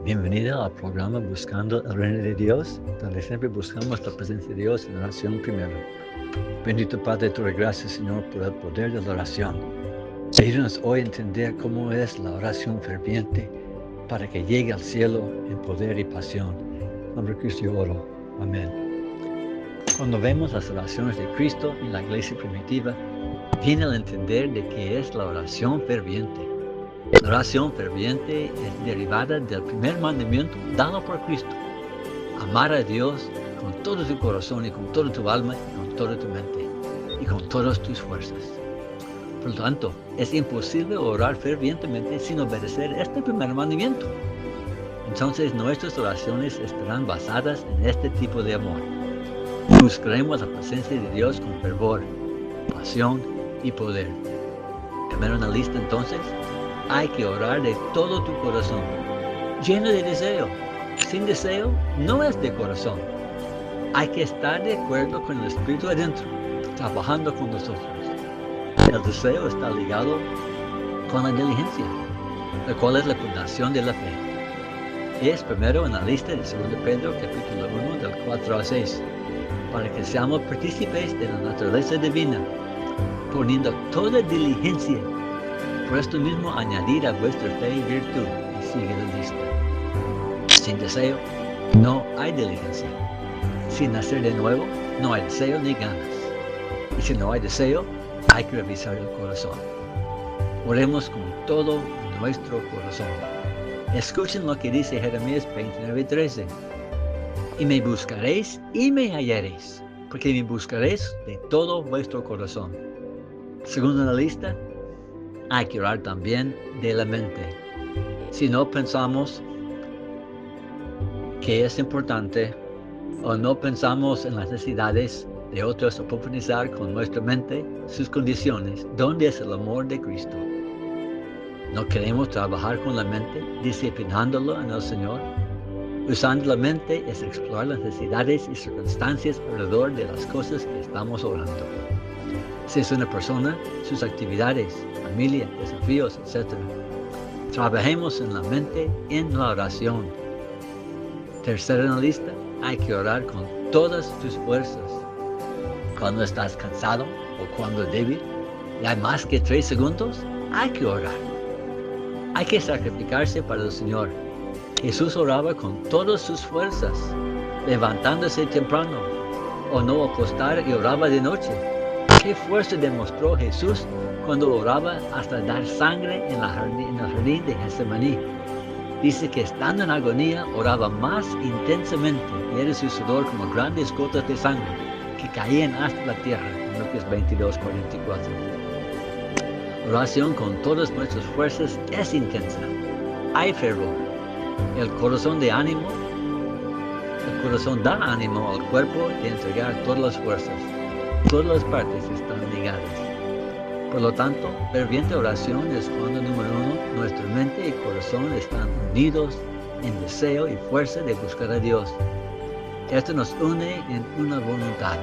Bienvenida al programa Buscando el Reino de Dios, donde siempre buscamos la presencia de Dios en la oración primero. Bendito Padre, te doy gracias, Señor, por el poder de la oración. Ayúdanos hoy a entender cómo es la oración ferviente para que llegue al cielo en poder y pasión. En nombre de Cristo yo oro. Amén. Cuando vemos las oraciones de Cristo en la iglesia primitiva, viene el entender de qué es la oración ferviente. La oración ferviente es derivada del primer mandamiento dado por Cristo: amar a Dios con todo tu corazón y con toda tu alma y con toda tu mente y con todas tus fuerzas. Por lo tanto, es imposible orar fervientemente sin obedecer este primer mandamiento. Entonces nuestras oraciones estarán basadas en este tipo de amor. Buscaremos la presencia de Dios con fervor, pasión y poder. Primero en la lista entonces, hay que orar de todo tu corazón, lleno de deseo. Sin deseo no es de corazón. Hay que estar de acuerdo con el Espíritu adentro, trabajando con nosotros. El deseo está ligado con la diligencia, la cual es la fundación de la fe. Es primero en la lista de 2 Pedro capítulo 1 del 4 al 6, para que seamos partícipes de la naturaleza divina, poniendo toda diligencia. Por esto mismo añadir a vuestra fe y virtud, y sigue la lista. Sin deseo no hay diligencia. Sin nacer de nuevo no hay deseo ni ganas. Y si no hay deseo, hay que revisar el corazón. Oremos con todo nuestro corazón. Escuchen lo que dice Jeremías 29:13. Y me buscaréis y me hallaréis, porque me buscaréis de todo vuestro corazón. Segundo en la lista, hay que orar también de la mente. Si no pensamos que es importante o no pensamos en las necesidades de otros o profundizar con nuestra mente sus condiciones, ¿dónde es el amor de Cristo? ¿No queremos trabajar con la mente, disciplinándolo en el Señor? Usando la mente es explorar las necesidades y circunstancias alrededor de las cosas que estamos orando. Si es una persona, sus actividades, familia, desafíos, etc. Trabajemos en la mente en la oración. Tercero en la lista, hay que orar con todas tus fuerzas. Cuando estás cansado o cuando débil y hay más que 3 segundos, hay que orar. Hay que sacrificarse para el Señor. Jesús oraba con todas sus fuerzas, levantándose temprano, o no acostar y oraba de noche. ¿Qué fuerza demostró Jesús cuando oraba hasta dar sangre en el jardín de Getsemaní? Dice que estando en agonía oraba más intensamente y era su sudor como grandes gotas de sangre que caían hasta la tierra, en Lucas 22:44. Oración con todas nuestras fuerzas es intensa. Hay fervor. El corazón da ánimo al cuerpo de entregar todas las fuerzas. Todas las partes están ligadas. Por lo tanto, ferviente oración es cuando, número 1, nuestra mente y corazón están unidos en deseo y fuerza de buscar a Dios. Esto nos une en una voluntad.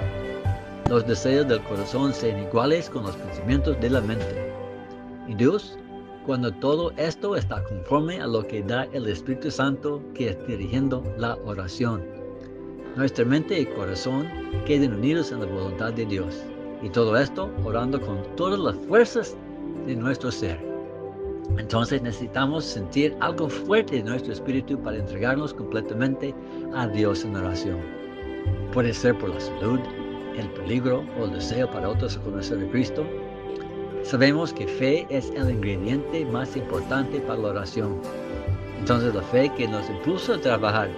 Los deseos del corazón sean iguales con los pensamientos de la mente. Y Dios, cuando todo esto está conforme a lo que da el Espíritu Santo que es dirigiendo la oración. Nuestra mente y corazón queden unidos en la voluntad de Dios. Y todo esto orando con todas las fuerzas de nuestro ser. Entonces necesitamos sentir algo fuerte en nuestro espíritu para entregarnos completamente a Dios en oración. Puede ser por la salud, el peligro o el deseo para otros conocer a Cristo. Sabemos que fe es el ingrediente más importante para la oración. Entonces la fe que nos impulsa a trabajar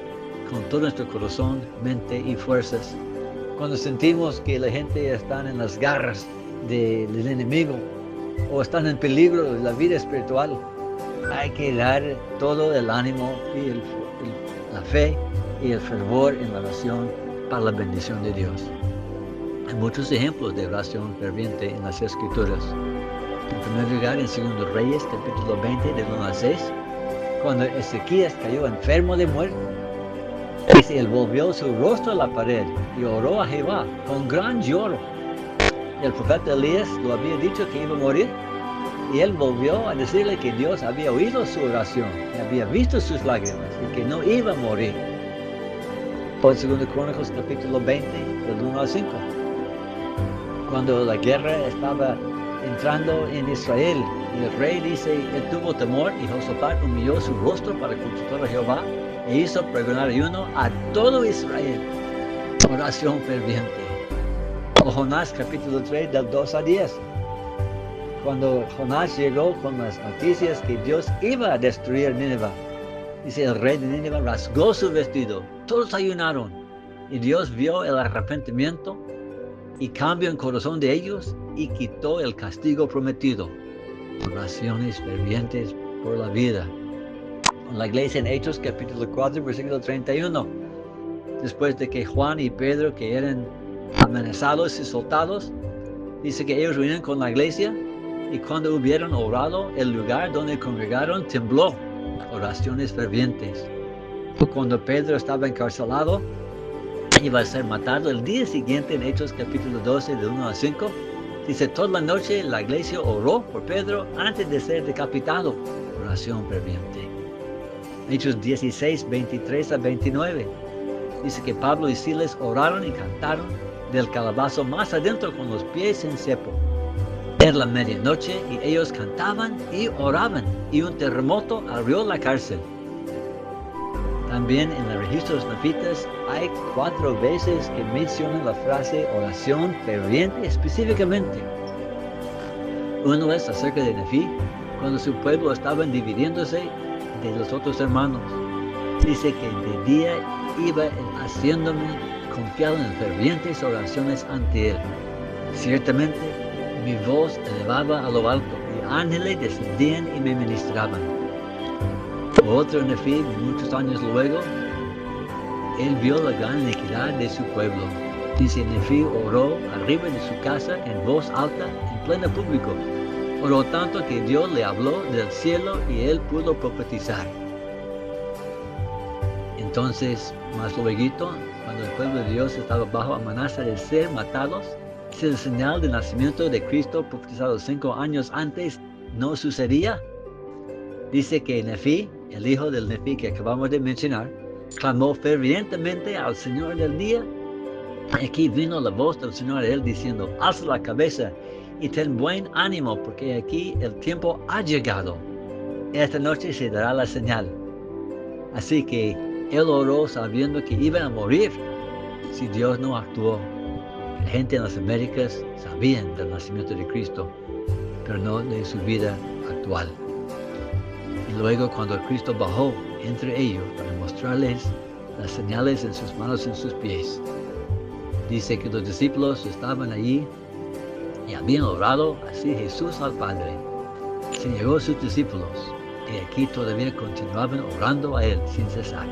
con todo nuestro corazón, mente y fuerzas. Cuando sentimos que la gente está en las garras del enemigo o están en peligro de la vida espiritual, hay que dar todo el ánimo y la fe y el fervor en la oración para la bendición de Dios. Hay muchos ejemplos de oración ferviente en las Escrituras. En primer lugar, en 2 Reyes, capítulo 20, del 1 al 6, cuando Ezequías cayó enfermo de muerte, dice, él volvió su rostro a la pared y oró a Jehová con gran lloro. El profeta Elías lo había dicho que iba a morir. y él volvió a decirle que Dios había oído su oración, y había visto sus lágrimas y que no iba a morir. Por 2 Crónicas capítulo 20, del 1 al 5. Cuando la guerra estaba entrando en Israel, y el rey dice, él tuvo temor, y Josafat humilló su rostro para consultar a Jehová, e hizo pregonar ayuno a todo Israel. Oración ferviente. O Jonás capítulo 3, del 2 a 10. Cuando Jonás llegó con las noticias que Dios iba a destruir Nínive, dice, el rey de Nínive rasgó su vestido, todos ayunaron, y Dios vio el arrepentimiento y cambió el corazón de ellos y quitó el castigo prometido. Oraciones fervientes por la vida. En la iglesia en Hechos capítulo 4, versículo 31, después de que Juan y Pedro, que eran amenazados y soltados, dice que ellos vinieron con la iglesia, y cuando hubieron orado, el lugar donde congregaron tembló. Oraciones fervientes. Cuando Pedro estaba encarcelado, iba a ser matado el día siguiente, en Hechos capítulo 12, de 1 a 5, dice, toda la noche la iglesia oró por Pedro antes de ser decapitado. Oración ferviente. Hechos 16, 23 a 29, dice que Pablo y Silas oraron y cantaron del calabozo más adentro con los pies en cepo. Era la medianoche y ellos cantaban y oraban, y un terremoto abrió la cárcel. También en los registros nefitas hay 4 veces que mencionan la frase oración ferviente específicamente. Uno es acerca de Nefi, cuando su pueblo estaba dividiéndose de los otros hermanos. Dice que de día iba haciéndome confiado en fervientes oraciones ante él. Ciertamente, mi voz elevaba a lo alto, y ángeles descendían y me ministraban. Otro Nefi, muchos años luego, él vio la gran iniquidad de su pueblo. Dice, Nefi oró arriba de su casa en voz alta, en pleno público. Oró tanto que Dios le habló del cielo y él pudo profetizar. Entonces, más luego, cuando el pueblo de Dios estaba bajo amenaza de ser matados, si el señal del nacimiento de Cristo profetizado 5 años antes no sucedía, dice que Nefi, el hijo del Nefi que acabamos de mencionar, clamó fervientemente al Señor del día. Aquí vino la voz del Señor a él diciendo, alza la cabeza y ten buen ánimo, porque aquí el tiempo ha llegado. Esta noche se dará la señal. Así que él oró sabiendo que iba a morir si Dios no actuó. La gente en las Américas sabían del nacimiento de Cristo, pero no de su vida actual. Y luego cuando Cristo bajó entre ellos para mostrarles las señales en sus manos y en sus pies, dice que los discípulos estaban allí y habían orado así Jesús al Padre. Se llegó a sus discípulos, y aquí todavía continuaban orando a Él sin cesar.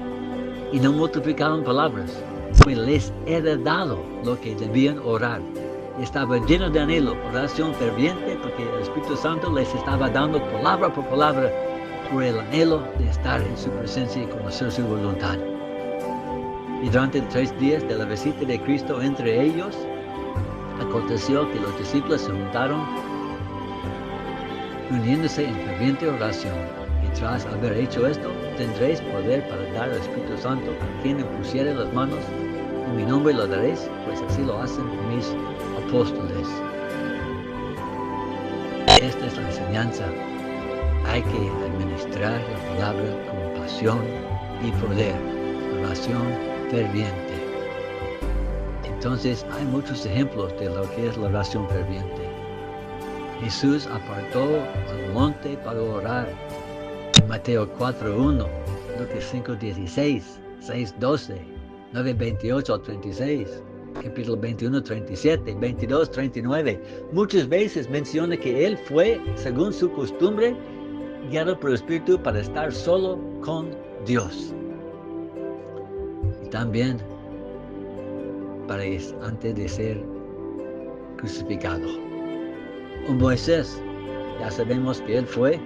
Y no multiplicaban palabras, pues les era dado lo que debían orar. Estaba lleno de anhelo, oración ferviente, porque el Espíritu Santo les estaba dando palabra por palabra por el anhelo de estar en su presencia y conocer su voluntad. Y durante 3 días de la visita de Cristo entre ellos, aconteció que los discípulos se juntaron, uniéndose en ferviente oración. Y tras haber hecho esto, tendréis poder para dar al Espíritu Santo a quien impusiere las manos. En mi nombre lo daréis, pues así lo hacen mis apóstoles. Esta es la enseñanza. Hay que administrar la palabra con pasión y poder. Oración ferviente. Entonces hay muchos ejemplos de lo que es la oración ferviente. Jesús apartó al monte para orar. Mateo 4:1, Lucas 5:16, 6:12, 9:28 al 36, capítulo 21:37, 22:39. Muchas veces menciona que él fue, según su costumbre, guiado por el Espíritu para estar solo con Dios. Y también antes de ser crucificado. Moisés, ya sabemos que él fue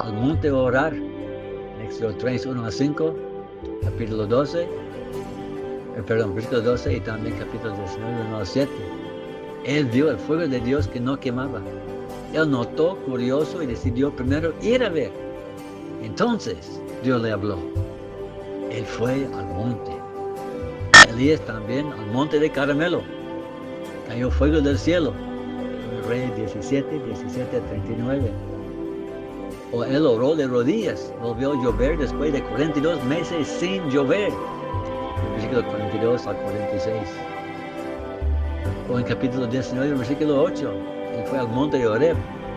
al monte a orar, Éxodo 3, 1 a 5, capítulo 12, versículo 12 y también capítulo 19, 1 a 7. Él vio el fuego de Dios que no quemaba. Él notó curioso y decidió primero ir a ver. Entonces Dios le habló. Él fue al monte. Elías también al monte de Carmelo. Cayó fuego del cielo. Reyes 17, 17 a 39. O él oró de rodillas. Volvió a llover después de 42 meses sin llover. Versículo 42 al 46. O en capítulo 19, versículo 8. Él fue al monte de Horeb,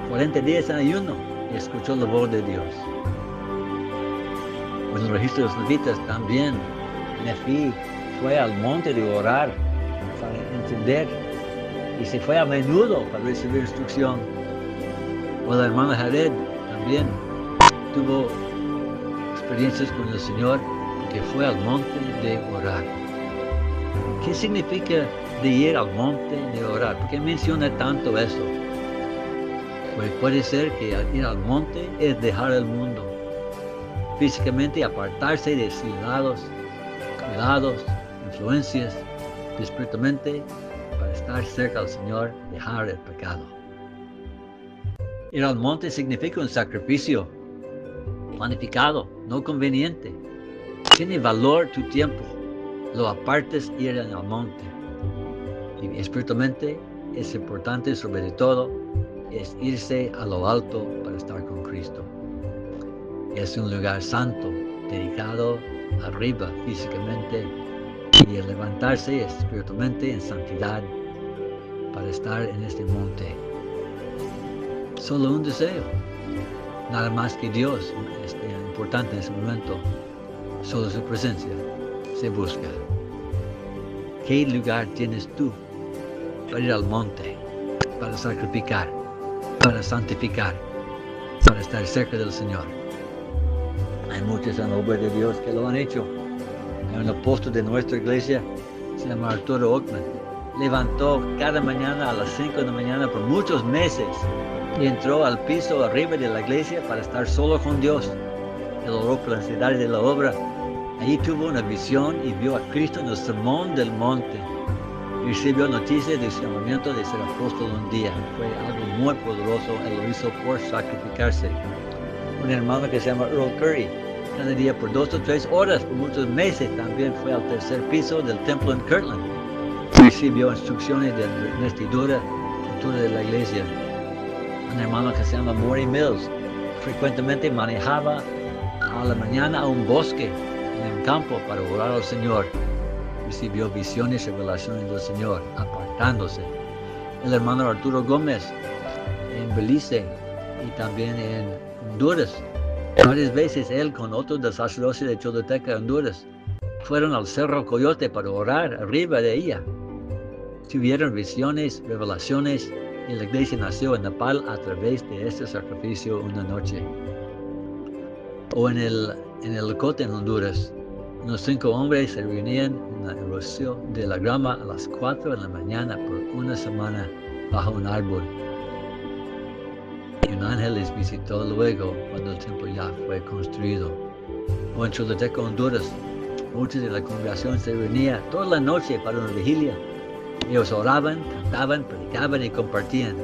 40 días en ayuno, y escuchó la voz de Dios. En el registro de los levitas también, Nefi fue al monte de orar para entender, y se fue a menudo para recibir instrucción. O la hermana Jared también tuvo experiencias con el Señor, que fue al monte de orar. ¿Qué significa de ir al monte de orar? ¿Por qué menciona tanto eso? Pues puede ser que ir al monte es dejar el mundo, físicamente apartarse de cuidados, influencias, espiritualmente para estar cerca del Señor, dejar el pecado. Ir al monte significa un sacrificio planificado, no conveniente. Tiene valor tu tiempo, lo apartes ir al monte. Y espiritualmente es importante, sobre todo, es irse a lo alto para estar con Cristo. Es un lugar santo, dedicado arriba físicamente, y el levantarse espiritualmente en santidad para estar en este monte. Solo un deseo, nada más que Dios es importante en ese momento. Solo su presencia se busca. ¿Qué lugar tienes tú para ir al monte, para sacrificar, para santificar, para estar cerca del Señor? Hay muchos en la obra de Dios que lo han hecho. Hay un apóstol de nuestra iglesia, se llama Arturo Ockman. Levantó cada mañana a las 5 de la mañana por muchos meses y entró al piso arriba de la iglesia para estar solo con Dios. Él oró por la ansiedad de la obra. Allí tuvo una visión y vio a Cristo en el sermón del monte. Y recibió noticias de su llamamiento de ser apóstol un día. Fue algo muy poderoso. Él lo hizo por sacrificarse. Un hermano que se llama Earl Curry, cada día por 2 o 3 horas, por muchos meses, también fue al tercer piso del templo en Kirtland. Recibió instrucciones de investidura de la iglesia. Un hermano que se llama Maury Mills, frecuentemente manejaba a la mañana a un bosque en el campo para orar al Señor. Recibió visiones y revelaciones del Señor, apartándose. El hermano Arturo Gómez en Belice y también en Honduras. Varias veces él con otros del sacerdocio de Choluteca, Honduras, fueron al Cerro Coyote para orar arriba de ella. Tuvieron visiones, revelaciones, y la iglesia nació en Nepal a través de este sacrificio una noche. O en el Cote en Honduras, unos 5 hombres se reunían en la erosión de la grama a las 4 de la mañana por una semana bajo un árbol. Y un ángel les visitó luego cuando el templo ya fue construido. O en Choluteca, Honduras, muchos de la congregación se reunían toda la noche para una vigilia. Ellos oraban, cantaban, predicaban y compartían.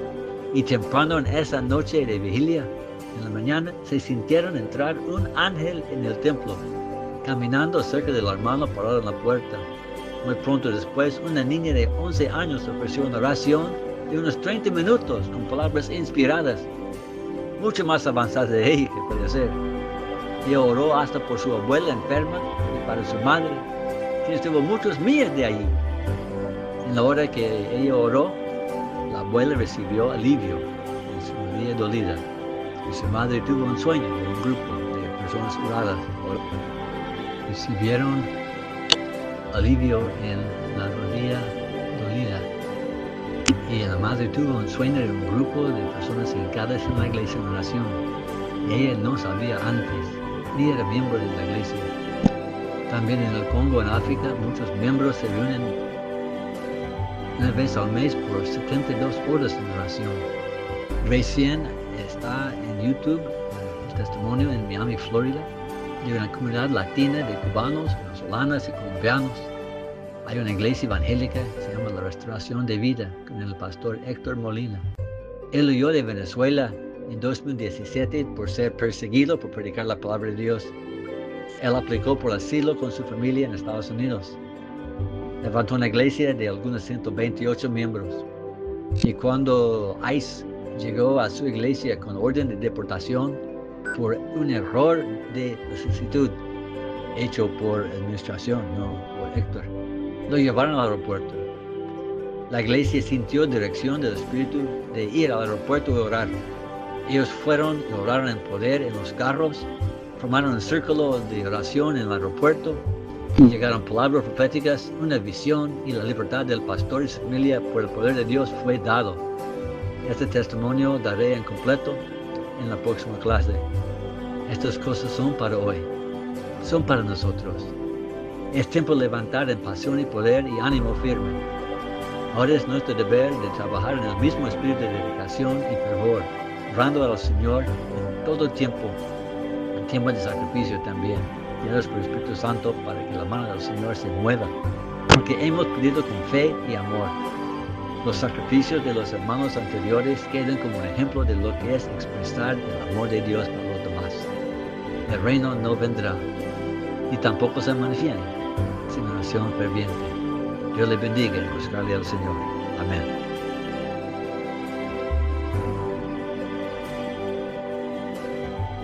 Y temprano en esa noche de vigilia, en la mañana, se sintieron entrar un ángel en el templo, caminando cerca del hermano parado en la puerta. Muy pronto después, una niña de 11 años ofreció una oración de unos 30 minutos con palabras inspiradas, mucho más avanzadas de ella que podía ser. Ella oró hasta por su abuela enferma y para su madre, que estuvo muchos millas de allí. En la hora que ella oró, la abuela recibió alivio en su rodilla dolida y su madre tuvo un sueño de un grupo de personas curadas. Recibieron alivio en la rodilla dolida y la madre tuvo un sueño de un grupo de personas dedicadas en la iglesia en oración. Ella no sabía antes, ni era miembro de la iglesia. También en el Congo, en África, muchos miembros se reúnen una vez al mes por 72 horas en oración. Recién está en YouTube el testimonio en Miami, Florida, de una comunidad latina de cubanos, venezolanos y colombianos. Hay una iglesia evangélica que se llama La Restauración de Vida con el pastor Héctor Molina. Él huyó de Venezuela en 2017 por ser perseguido por predicar la palabra de Dios. Él aplicó por asilo con su familia en Estados Unidos. Levantó una iglesia de algunos 128 miembros. Y cuando ICE llegó a su iglesia con orden de deportación por un error de solicitud hecho por administración, no por Héctor, lo llevaron al aeropuerto. La iglesia sintió dirección del Espíritu de ir al aeropuerto y orar. Ellos fueron y oraron en poder en los carros, formaron un círculo de oración en el aeropuerto, y llegaron palabras proféticas, una visión y la libertad del pastor y su familia por el poder de Dios fue dado. Este testimonio daré en completo en la próxima clase. Estas cosas son para hoy, son para nosotros. Es tiempo de levantar en pasión y poder y ánimo firme. Ahora es nuestro deber de trabajar en el mismo espíritu de dedicación y fervor, orando al Señor en todo tiempo, en tiempo de sacrificio también, llenos por el Espíritu Santo para que la mano del Señor se mueva, porque hemos pedido con fe y amor. Los sacrificios de los hermanos anteriores quedan como ejemplo de lo que es expresar el amor de Dios para los demás. El reino no vendrá, y tampoco se manifiesta sin oración ferviente. Dios le bendiga y buscarle al Señor. Amén.